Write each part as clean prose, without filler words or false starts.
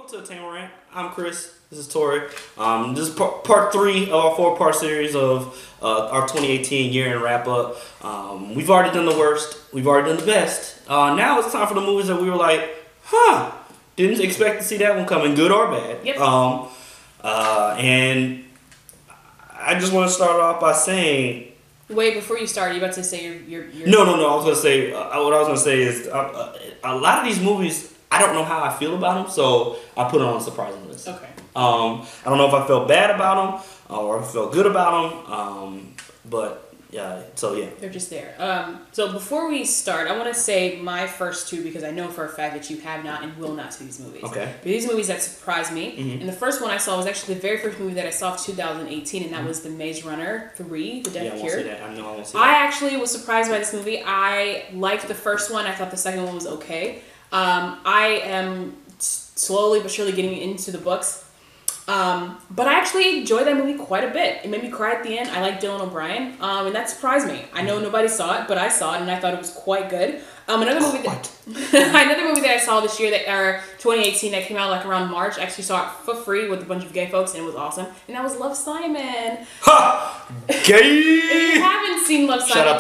to Tamarant. I'm Chris. This is Tori. This is part 3 of our 4-part series of our 2018 year-end wrap-up. We've already done the worst. We've already done the best. Now it's time for the movies that we were like, didn't expect to see that one coming, good or bad. Yep. And I just want to start off by saying... Wait, before you start, you about to say your... No. I was going to say... what I was going to say is a lot of these movies... I don't know how I feel about them, so I put it on a surprising list. Okay. I don't know if I felt bad about them or if I felt good about them, but yeah, so yeah. They're just there. So before we start, I want to say my first two because I know for a fact that you have not and will not see these movies. Okay. But these movies that surprised me, Mm-hmm. and the first one I saw was actually the very first movie that I saw of 2018, and that was The Maze Runner 3, The Death Yeah, I won't Cure. say that. I know I won't say I that. actually was surprised by this movie. I liked the first one. I thought the second one was okay. I am slowly but surely getting into the books. But I actually enjoyed that movie quite a bit. It made me cry at the end. I like Dylan O'Brien, and that surprised me. I know nobody saw it, but I saw it, and I thought it was quite good. Another movie that I saw this year, 2018, that came out like around March. I actually saw it for free with a bunch of gay folks, and it was awesome. And that was Love, Simon. Ha! If Gay! you haven't seen Love, Simon,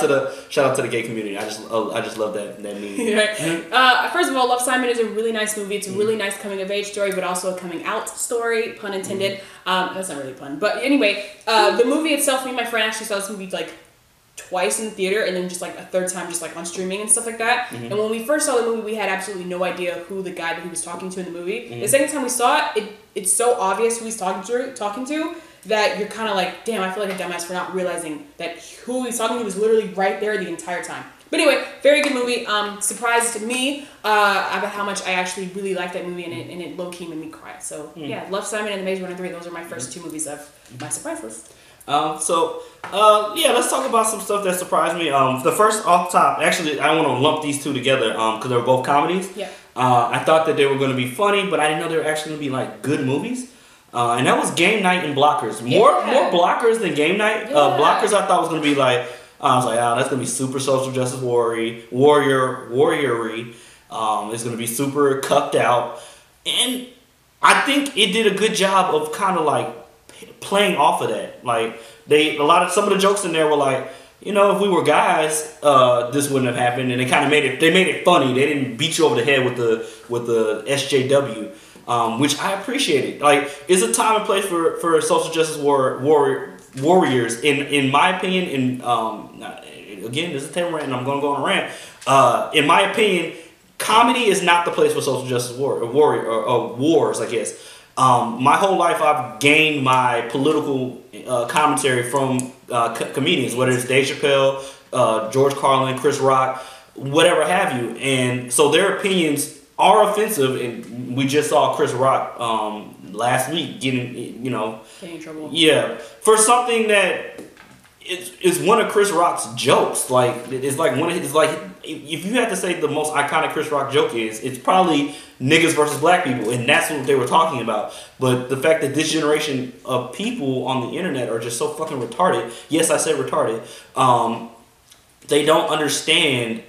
Shout out to the gay community. I just love that meme. right. First of all, Love, Simon is a really nice movie. It's a really nice coming of age story, but also a coming out story, pun intended. That's not really pun, but anyway, the movie itself. Me and my friend actually saw this movie like twice in the theater, and then just like a third time just like on streaming and stuff like that. And when we first saw the movie, we had absolutely no idea who the guy that he was talking to in the movie. The second time we saw it, it's so obvious who he's talking to that you're kind of like, damn, I feel like a dumbass for not realizing that who he's talking to was literally right there the entire time. But anyway, very good movie. Surprised me about how much I actually really liked that movie, and it low-key made me cry. So yeah, Love, Simon, and The Maze Runner 3, those are my first 2 movies of my surprise list. Let's talk about some stuff that surprised me. The first off the top, actually, I want to lump these two together because they're both comedies. Yeah. I thought that they were going to be funny, but I didn't know they were actually going to be like good movies. And that was Game Night and Blockers. More Blockers than Game Night. Yeah. Blockers I thought was going to be like, I was like, that's going to be super social justice warriory. It's going to be super cucked out. And I think it did a good job of kind of like playing off of that. Like some of the jokes in there were like, if we were guys, this wouldn't have happened, and they kind of made it funny. They didn't beat you over the head with the SJW, which I appreciated. Like, it's a time and place for social justice warriors, in my opinion. And again, this is a Tamarant, and I'm going to go on a rant. In my opinion, comedy is not the place for social justice wars, I guess. My whole life, I've gained my political commentary from comedians, whether it's Dave Chappelle, George Carlin, Chris Rock, whatever have you. And so their opinions are offensive, and we just saw Chris Rock last week getting in trouble. Yeah, for something that is one of Chris Rock's jokes. Like, it's like if you had to say the most iconic Chris Rock joke it's probably niggas versus black people, and that's what they were talking about. But the fact that this generation of people on the internet are just so fucking retarded. Yes, I said retarded. They don't understand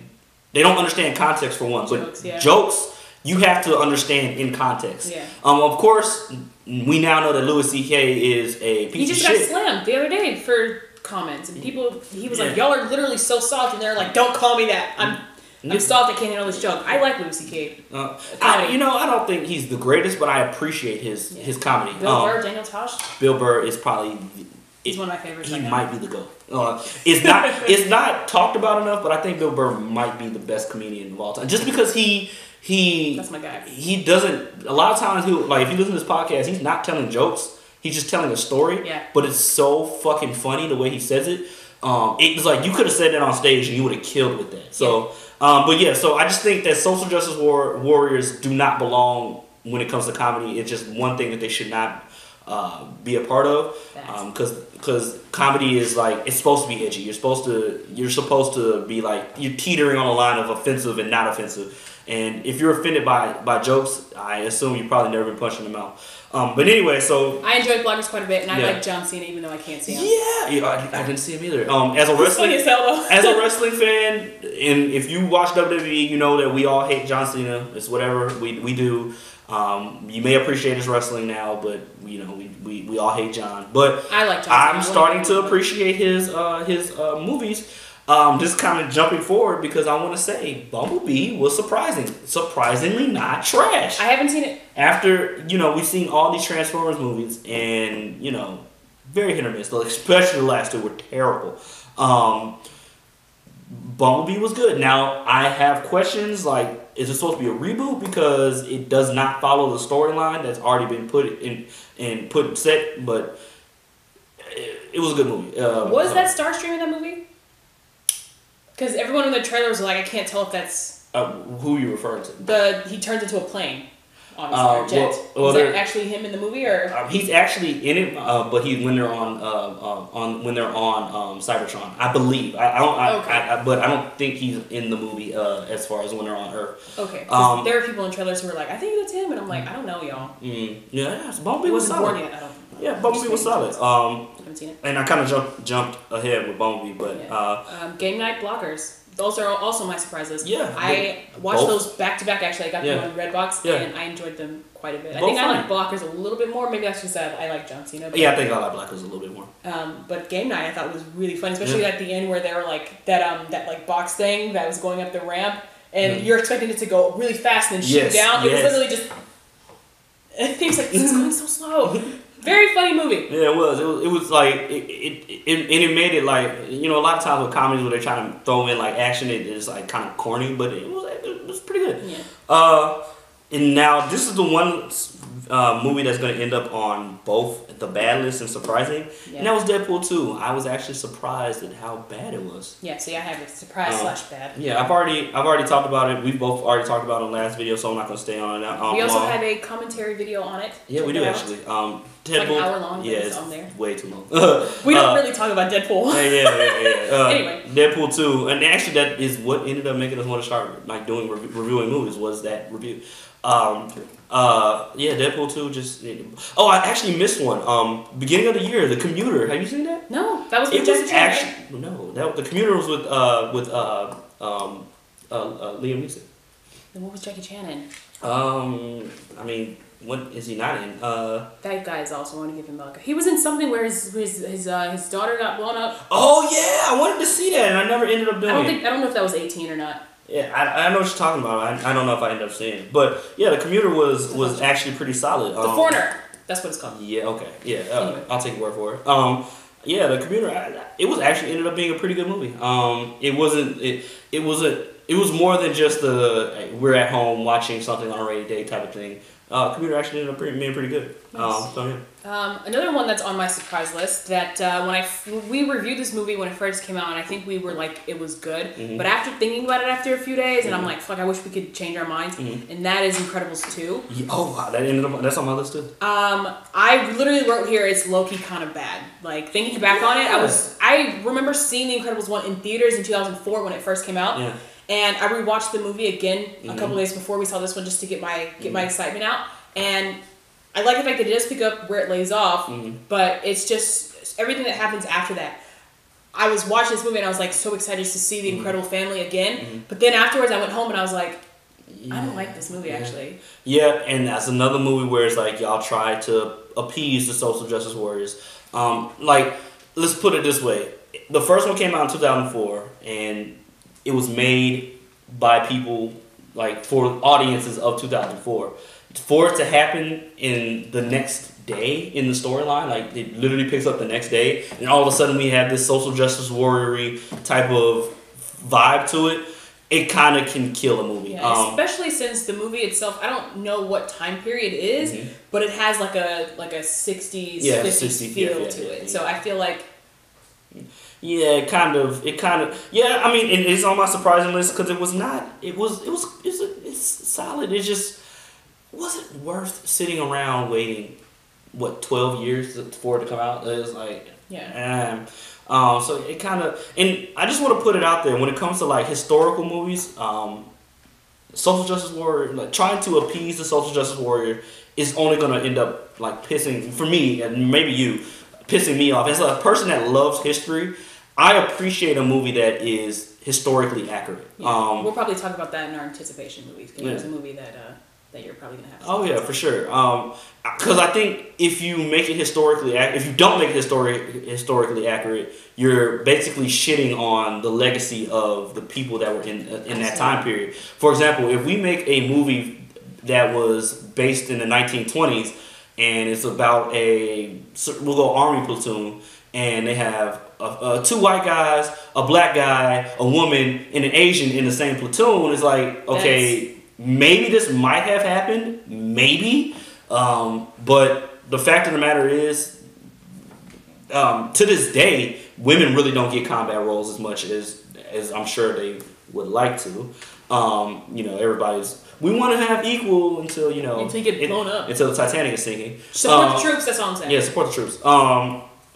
context for one. But jokes, you have to understand in context. Yeah. Of course, we now know that Louis C.K. is a piece of shit. He just got slammed the other day for comments, and he was like, y'all are literally so soft, and they're like, don't call me that. I'm soft, I can't handle this joke. I like Louis C.K. I don't think he's the greatest, but I appreciate his comedy. Bill Burr, Daniel Tosh. Bill Burr is probably... He's one of my favorites. He might be the GOAT. It's not talked about enough, but I think Bill Burr might be the best comedian of all time. Just because he that's my guy. He doesn't... A lot of times, if you listen to this podcast, he's not telling jokes. He's just telling a story. Yeah. But it's so fucking funny the way he says it. It's like you could have said that on stage and you would have killed with that. So, so I just think that social justice warriors do not belong when it comes to comedy. It's just one thing that they should not be a part of. Because comedy is like, it's supposed to be edgy. You're supposed to be like, you're teetering on the line of offensive and not offensive. And if you're offended by jokes, I assume you've probably never been punched in the mouth. But anyway, so I enjoyed Blockers quite a bit, and I like John Cena even though I can't see him. Yeah, I didn't see him either. As a wrestling fan, and if you watch WWE, you know that we all hate John Cena. It's whatever we do. You may appreciate his wrestling now, but you know we all hate John. But I like John. I'm starting to appreciate his movies. Just kind of jumping forward because I want to say Bumblebee was surprisingly not trash. I haven't seen it. After we've seen all these Transformers movies, and very hit or miss. Especially the last two were terrible. Bumblebee was good. Now I have questions like, is it supposed to be a reboot because it does not follow the storyline that's already been put set? But it was a good movie. Was that Starscream in that movie? Because everyone in the trailer was like, I can't tell if that's who you referring to. He turns into a plane. Obviously, or jet. Is that actually him in the movie, or he's actually in it? But when they're on Cybertron, I believe. But I don't think he's in the movie as far as when they're on Earth. Okay. There are people in trailers who are like, I think that's him, and I'm like, I don't know, y'all. Yeah, Bumblebee was solid. Born yet, I don't. Yeah, Bumblebee was solid. Haven't seen it. And I kind of jumped ahead with Bumblebee, but Game Night Blockers. Those are also my surprises. Yeah, I watched those back to back. Actually, I got them on Redbox, and I enjoyed them quite a bit. I think I like Blockers a little bit more. Maybe that's just that I like John Cena. Yeah, I think I like Blockers a little bit more. But Game Night I thought was really funny, especially at the end where they were like that like box thing that was going up the ramp, and you're expecting it to go really fast and then shoot down. It was literally just. And he was like, "This is going so slow." Very funny movie. Yeah, it was. It was like it made it like a lot of times with comedies where they're trying to throw in like action, it is like kind of corny, but it was pretty good. Yeah. And now this is the one movie that's going to end up on both the bad list and surprising, and that was Deadpool 2. I was actually surprised at how bad it was. Yeah, see, I have a surprise / bad. Yeah, I've already talked about it. We've both already talked about it in the last video, so I'm not going to stay on it. We also have a commentary video on it. Yeah, we do actually. Deadpool, it's like an hour long. Yeah, it's on there. Way too long. We don't really talk about Deadpool. Yeah. Anyway, Deadpool 2, and actually that is what ended up making us want to start like doing reviewing movies. Was that review? Deadpool 2 just. I actually missed one. Beginning of the year, The Commuter. Have you seen that? No, that was with Jackie Chan. No, The Commuter was with Liam Neeson. Then what was Jackie Chan in? I mean, what is he not in? That guy is also. I want to give him like. He was in something where his daughter got blown up. Oh yeah, I wanted to see that, and I never ended up doing it. I don't know if that was 18 or not. Yeah, I know what you're talking about. I don't know if I ended up seeing it, but yeah, The Commuter was actually pretty solid. The Foreigner. That's what it's called. Yeah. Okay. Yeah. Anyway. I'll take your word for it. Yeah, The Commuter. It was actually ended up being a pretty good movie. It wasn't. It was more than just we're at home watching something on a rainy day type of thing. Commuter actually ended up being pretty good. Nice. So yeah. Another one that's on my surprise list that we reviewed this movie when it first came out, and I think we were like, it was good. Mm-hmm. But after thinking about it after a few days, and I'm like, fuck, I wish we could change our minds. Mm-hmm. And that is Incredibles 2. Yeah, wow, that's on my list too. I literally wrote here, it's low-key kind of bad. Like, thinking back on it, I remember seeing The Incredibles 1 in theaters in 2004 when it first came out. Yeah. And I rewatched the movie again a couple days before we saw this one just to get my excitement out. And I like the fact that it does pick up where it lays off, but it's just everything that happens after that. I was watching this movie and I was like so excited to see the Incredible family again. But then afterwards I went home and I was like, I don't like this movie actually. Yeah, and that's another movie where it's like y'all try to appease the social justice warriors. Like, let's put it this way. The first one came out in 2004 and it was made by people like for audiences of 2004. For it to happen in the next day in the storyline, like it literally picks up the next day, and all of a sudden we have this social justice warrior type of vibe to it. It kind of can kill a movie. Yeah, especially since the movie itself, I don't know what time period it is, but it has like a 60s, 50s feel to it. Yeah. So I feel like. Yeah, it kind of. Yeah, I mean, it's on my surprising list because it was not. It's solid. It just wasn't worth sitting around waiting. 12 years for it to come out? It was like, so it kind of, and I just want to put it out there when it comes to like historical movies, social justice warrior, like trying to appease the social justice warrior is only going to end up like pissing, for me and maybe you, pissing me off. As a person that loves history, I appreciate a movie that is historically accurate. Yeah. We'll probably talk about that in our anticipation movies. Because it was a movie that that you're probably gonna have. Oh yeah, for sure. Because I think if you make it if you don't make it historically accurate, you're basically shitting on the legacy of the people that were in that time period. For example, if we make a movie that was based in the 1920s and it's about we'll go army platoon, and they have two white guys, a black guy, a woman, and an Asian in the same platoon, it's like, okay, maybe this might have happened, maybe. But the fact of the matter is, to this day, women really don't get combat roles as much as I'm sure they would like to. We want to have equal until you get blown up, until the Titanic is sinking. Support the troops. That's all I'm saying. Yeah, support the troops.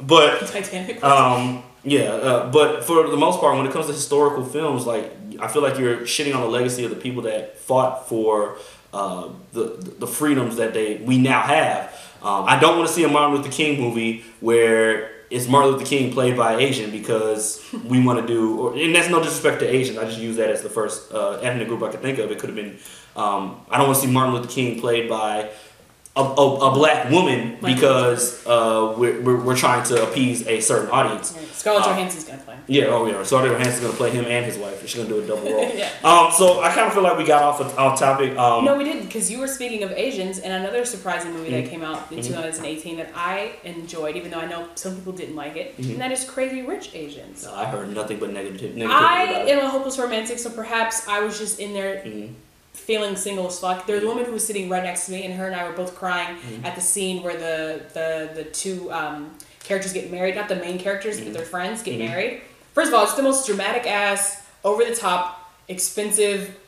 But Titanic. But for the most part, when it comes to historical films, like I feel like you're shitting on the legacy of the people that fought for the freedoms that we now have. I don't want to see a Martin Luther King movie where it's Martin Luther King played by Asian because we want to and that's no disrespect to Asians. I just use that as the first ethnic group I could think of. It could have been. I don't want to see Martin Luther King played by a black woman because we're trying to appease a certain audience. Right. Scarlett Johansson's gonna play. Yeah, Scarlett Johansson's gonna play him and his wife. She's gonna do a double role. So I kind of feel like we got off topic. No, we didn't, because you were speaking of Asians, and another surprising movie that came out in 2018 that I enjoyed, even though I know some people didn't like it, and that is Crazy Rich Asians. I heard nothing but negativity. I am a hopeless romantic, so perhaps I was just in there. Feeling single as fuck. There's a woman who was sitting right next to me, and her and I were both crying at the scene where the two characters get married. Not the main characters, but their friends get married. First of all, it's the most dramatic ass, over the top, expensive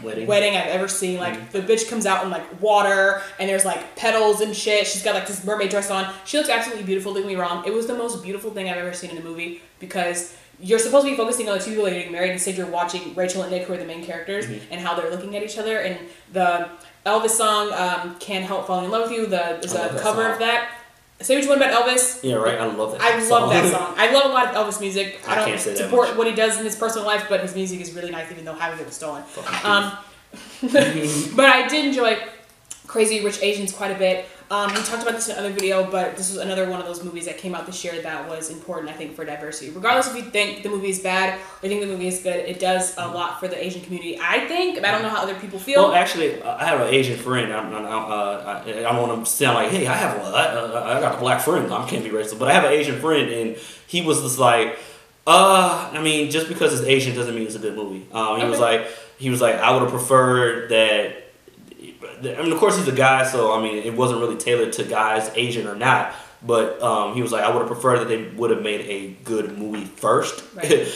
wedding I've ever seen. Like the bitch comes out in like water, and there's like petals and shit. She's got like this mermaid dress on. She looks absolutely beautiful. Don't get me wrong. It was the most beautiful thing I've ever seen in a movie, because you're supposed to be focusing on the two people that are getting married. Instead, you're watching Rachel and Nick, who are the main characters, and how they're looking at each other. And the Elvis song, "Can't Help Falling in Love with You," there's a cover of that. Say what you want about Elvis. Yeah, right. I love that. I love that song. I love a lot of Elvis music. I don't can't say support what he does in his personal life, but his music is really nice, even though half of it was stolen. But I did enjoy Crazy Rich Asians quite a bit. We talked about this in another video, but this was another one of those movies that came out this year that was important, I think, for diversity. Regardless if you think the movie is bad or you think the movie is good, it does a lot for the Asian community, I think. I don't know how other people feel. Well, actually, I have an Asian friend. I don't want to sound like, hey, I got a black friend. I can't be racist, but I have an Asian friend, and he was just like, just because it's Asian doesn't mean it's a good movie. He was like, I would have preferred that. I mean, of course, he's a guy, so, it wasn't really tailored to guys, Asian or not. But he was like, I would have preferred that they would have made a good movie first. Right.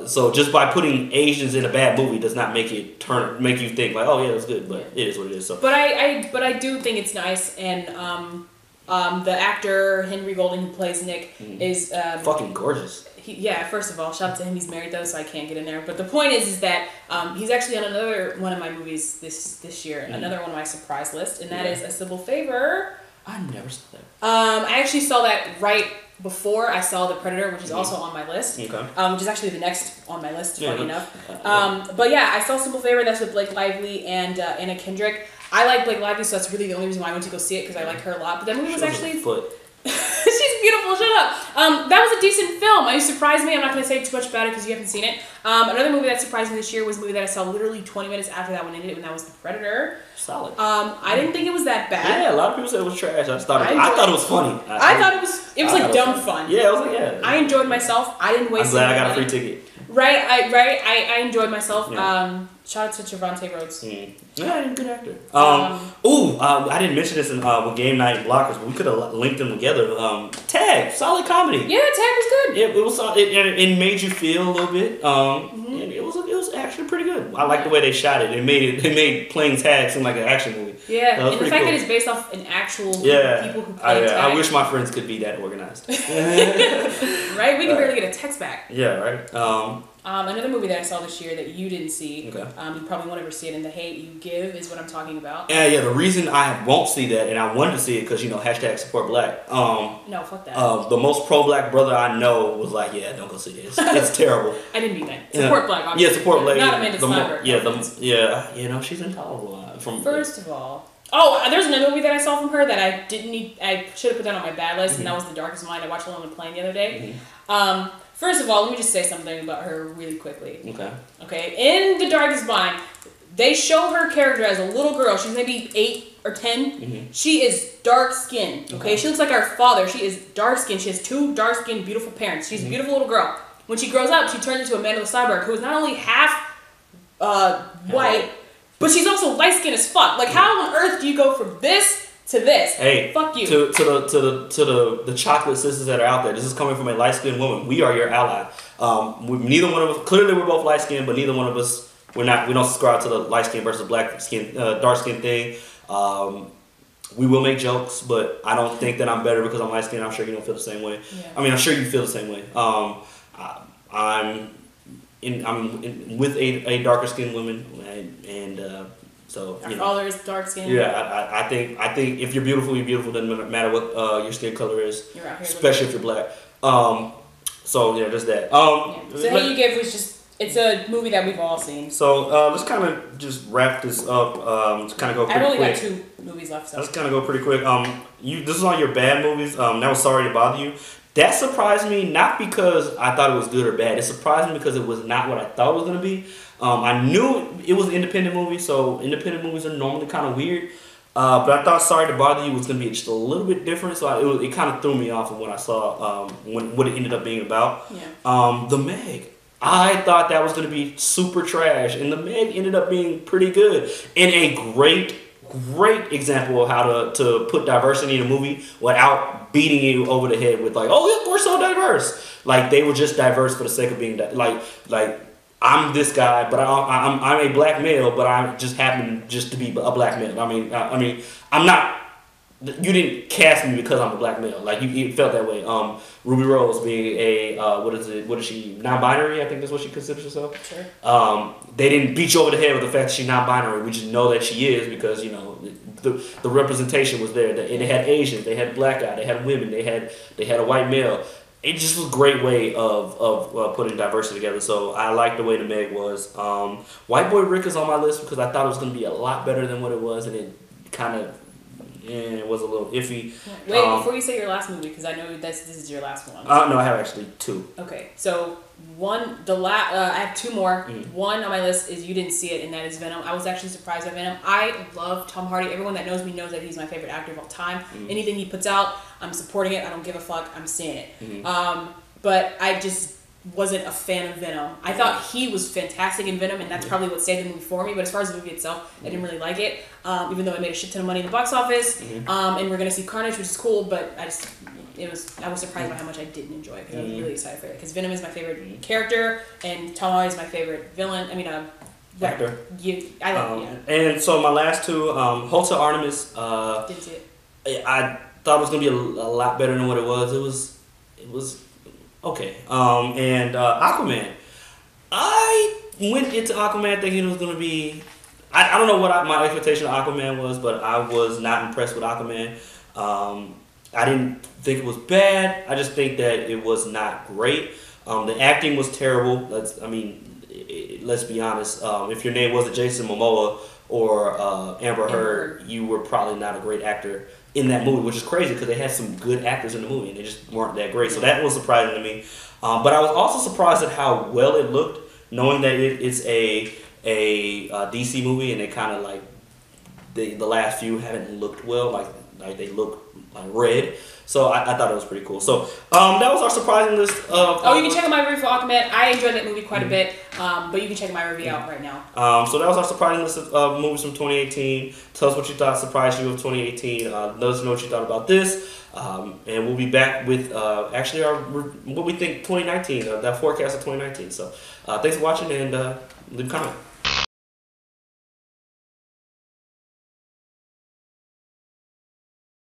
So just by putting Asians in a bad movie does not make you think like, oh, yeah, that's good. But it is what it is. So. But I do think it's nice. And the actor, Henry Golding, who plays Nick, is... fucking gorgeous. First of all, shout out to him. He's married though, so I can't get in there. But the point is that he's actually on another one of my movies this year, another one of my surprise list, and that is A Civil Favor. I never saw that. I actually saw that right before I saw The Predator, which is also on my list. Okay. Which is actually the next on my list, funny enough. But yeah, I saw Civil Favor. That's with Blake Lively and Anna Kendrick. I like Blake Lively, so that's really the only reason why I went to go see it, because I like her a lot. But that movie was actually... She's beautiful, shut up. That was a decent film. It surprised me. I'm not going to say too much about it because you haven't seen it. Another movie that surprised me this year was a movie that I saw literally 20 minutes after that one ended, and that was The Predator. Solid. I didn't think it was that bad. Yeah, a lot of people said it was trash. I thought it was funny. I thought it was like dumb fun. Yeah, I was like, yeah. I enjoyed myself. I didn't waste money. I'm glad I got a free ticket. Right, I enjoyed myself. Yeah. Shout out to Trevante Rhodes. Yeah, good actor. I didn't mention this with Game Night and Blockers, but we could have linked them together. Tag, solid comedy. Yeah, Tag was good. Yeah, it was. It made you feel a little bit. And it was actually pretty good. I like the way they shot it. It made playing tag seem like an action movie. Yeah, and the fact that it's based off an actual people who play tag. I wish my friends could be that organized. Right, we can barely get a text back. Yeah, right. Another movie that I saw this year that you didn't see, Okay. You probably won't ever see it, and The Hate You Give is what I'm talking about. Yeah. The reason I won't see that, and I wanted to see it because hashtag support black. No, fuck that. The most pro-black brother I know was like, yeah, don't go see this. It's terrible. I didn't mean that. Support black, obviously. Yeah, support black. Not Amanda Seyfried. She's intolerable. First of all, there's another movie that I saw from her that I didn't need. I should have put that on my bad list, and that was The Darkest Mind. I watched it on the plane the other day. First of all, let me just say something about her really quickly. Okay. In The Darkest Mind, they show her character as a little girl. She's maybe 8 or 10. She is dark skinned. Okay. She looks like our father. She is dark skinned. She has 2 dark skinned, beautiful parents. She's a beautiful little girl. When she grows up, she turns into Amanda Seyfried, who is not only half white, but she's also light skinned as fuck. Like, how on earth do you go from this to this? Hey, fuck you. To the chocolate sisters that are out there. This is coming from a light skinned woman. We are your ally. Neither one of us. Clearly, we're both light skinned, but neither one of us. We don't subscribe to the light skin versus black skin, dark skin thing. We will make jokes, but I don't think that I'm better because I'm light skinned. I'm sure you don't feel the same way. Yeah. I mean, I'm sure you feel the same way. I'm with a darker skinned woman, and so our father is dark skinned. Yeah, I think if you're beautiful, you're beautiful. Doesn't matter what your skin color is, you're out here especially if you're black. So yeah, just that. So Hate You Give was just. It's a movie that we've all seen. So let's kind of just wrap this up. To kind of go pretty I've only quick. got 2 movies left. So. Let's kind of go pretty quick. This is on your bad movies. That was Sorry to Bother You. That surprised me, not because I thought it was good or bad. It surprised me because it was not what I thought it was going to be. I knew it was an independent movie, so independent movies are normally kind of weird. But I thought Sorry to Bother You was going to be just a little bit different, so it kind of threw me off of what I saw, what it ended up being about. Yeah. The Meg. I thought that was going to be super trash, and The Meg ended up being pretty good. And a great example of how to put diversity in a movie without beating you over the head with like, oh, yeah, we're so diverse. Like, they were just diverse for the sake of being like I'm this guy, but I'm a black male, but I just happen just to be a black male. I mean, I'm not. You didn't cast me because I'm a black male. Like, it felt that way. Ruby Rose being a what is she? Non-binary, I think that's what she considers herself. Sure. They didn't beat you over the head with the fact that she's non-binary. We just know that she is because the representation was there. And they had Asians, they had black guy, they had women, they had a white male. It just was a great way of putting diversity together. So I like the way The Meg was. White Boy Rick is on my list because I thought it was going to be a lot better than what it was, and it kind of. And it was a little iffy. Wait, before you say your last movie, because I know this is your last one. No, I have actually 2. Okay, so I have 2 more. One on my list is you didn't see it, and that is Venom. I was actually surprised by Venom. I love Tom Hardy. Everyone that knows me knows that he's my favorite actor of all time. Anything he puts out, I'm supporting it. I don't give a fuck. I'm seeing it. But I just wasn't a fan of Venom. I thought he was fantastic in Venom, and that's probably what saved the movie for me. But as far as the movie itself, I didn't really like it. Even though it made a shit ton of money in the box office, and we're gonna see Carnage, which is cool. But I was surprised by how much I didn't enjoy it because I was really excited for it. Because Venom is my favorite character, and Tom Hardy is my favorite villain. I mean, actor. I love him. Yeah. And so my last 2, Hotel Artemis. Didn't see it. I thought it was gonna be a lot better than what it was. It was okay. And Aquaman. I went into Aquaman thinking it was gonna be. I don't know what my expectation of Aquaman was, but I was not impressed with Aquaman. I didn't think it was bad. I just think that it was not great. The acting was terrible. Let's be honest. If your name wasn't Jason Momoa or Amber Heard, you were probably not a great actor in that movie, which is crazy because they had some good actors in the movie and they just weren't that great. So that was surprising to me. But I was also surprised at how well it looked, knowing that it's a DC movie and they kind of like the last few haven't looked well, like they look like red. So I thought it was pretty cool. So that was our surprising list of. You can check out my review for Aquaman. I enjoyed that movie quite a bit, but you can check my review out right now. So that was our surprising list of movies from 2018. Tell us what you thought surprised you of 2018. Let us know what you thought about this. And we'll be back with actually what we think 2019, that forecast of 2019. So thanks for watching and leave a comment.